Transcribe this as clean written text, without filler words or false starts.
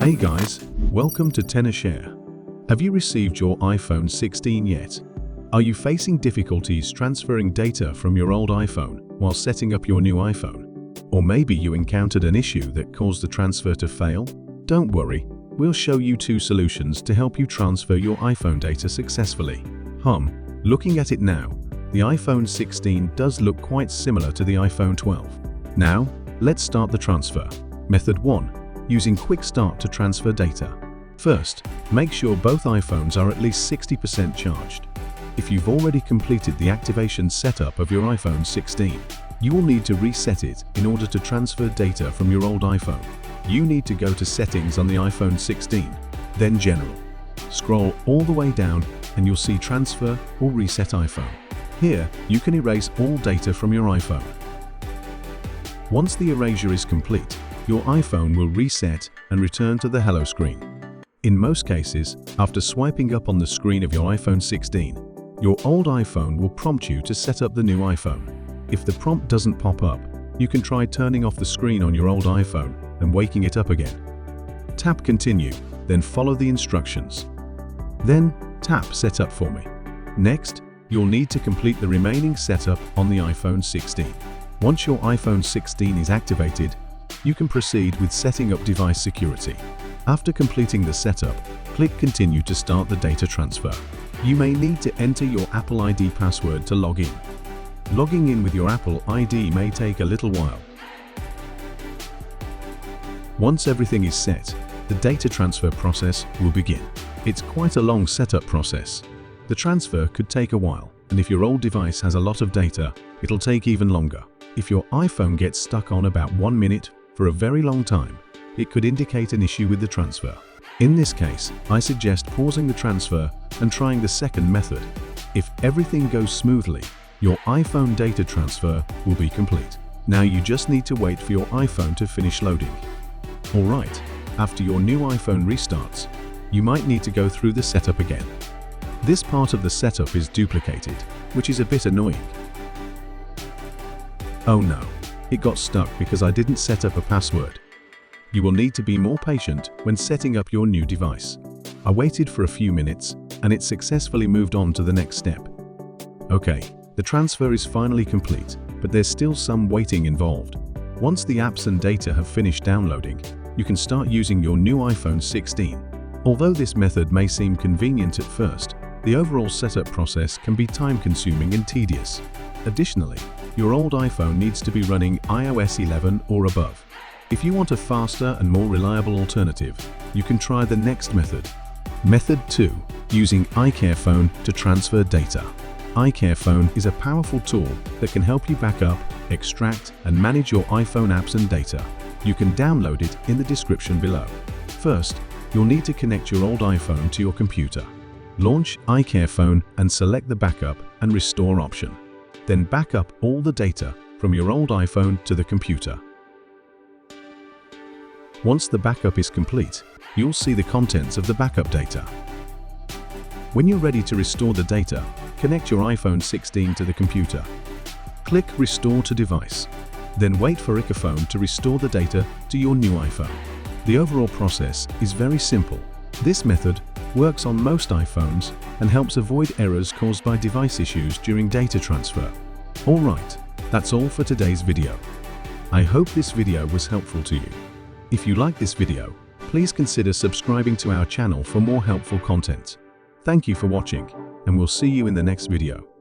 Hey guys, welcome to tenorshare. Have you received your iPhone 16 yet? Are you facing difficulties transferring data from your old iPhone while setting up your new iPhone? Or maybe you encountered an issue that caused the transfer to fail? Don't worry, we'll show you two solutions to help you transfer your iPhone data successfully. Looking at it now, the iPhone 16 does look quite similar to the iPhone 12. Now, let's start the transfer. Method 1. Using Quick Start to transfer data. First, make sure both iPhones are at least 60% charged. If you've already completed the activation setup of your iPhone 16, you will need to reset it in order to transfer data from your old iPhone. You need to go to Settings on the iPhone 16, then General. Scroll all the way down and you'll see Transfer or Reset iPhone. Here, you can erase all data from your iPhone. Once the erasure is complete, your iPhone will reset and return to the Hello screen. In most cases, after swiping up on the screen of your iPhone 16, your old iPhone will prompt you to set up the new iPhone. If the prompt doesn't pop up, you can try turning off the screen on your old iPhone and waking it up again. Tap Continue, then follow the instructions. Then tap Set Up for me. Next, you'll need to complete the remaining setup on the iPhone 16. Once your iPhone 16 is activated, you can proceed with setting up device security. After completing the setup, click Continue to start the data transfer. You may need to enter your Apple ID password to log in. Logging in with your Apple ID may take a little while. Once everything is set, the data transfer process will begin. It's quite a long setup process. The transfer could take a while, and if your old device has a lot of data, it'll take even longer. If your iPhone gets stuck on about 1 minute for a very long time, it could indicate an issue with the transfer. In this case, I suggest pausing the transfer and trying the second method. If everything goes smoothly, your iPhone data transfer will be complete. Now you just need to wait for your iPhone to finish loading. Alright, after your new iPhone restarts, you might need to go through the setup again. This part of the setup is duplicated, which is a bit annoying. Oh no, it got stuck because I didn't set up a password. You will need to be more patient when setting up your new device. I waited for a few minutes and it successfully moved on to the next step. Okay, the transfer is finally complete, but there's still some waiting involved. Once the apps and data have finished downloading, you can start using your new iPhone 16. Although this method may seem convenient at first, the overall setup process can be time-consuming and tedious. Additionally, your old iPhone needs to be running iOS 11 or above. If you want a faster and more reliable alternative, you can try the next method. Method 2. Using iCareFone to transfer data. iCareFone is a powerful tool that can help you back up, extract, and manage your iPhone apps and data. You can download it in the description below. First, you'll need to connect your old iPhone to your computer. Launch iCareFone and select the Backup and Restore option. Then back up all the data from your old iPhone to the computer. Once the backup is complete, you'll see the contents of the backup data. When you're ready to restore the data, connect your iPhone 16 to the computer. Click Restore to Device. Then wait for iCareFone to restore the data to your new iPhone. The overall process is very simple. This method works on most iPhones and helps avoid errors caused by device issues during data transfer. Alright, that's all for today's video. I hope this video was helpful to you. If you like this video, please consider subscribing to our channel for more helpful content. Thank you for watching, and we'll see you in the next video.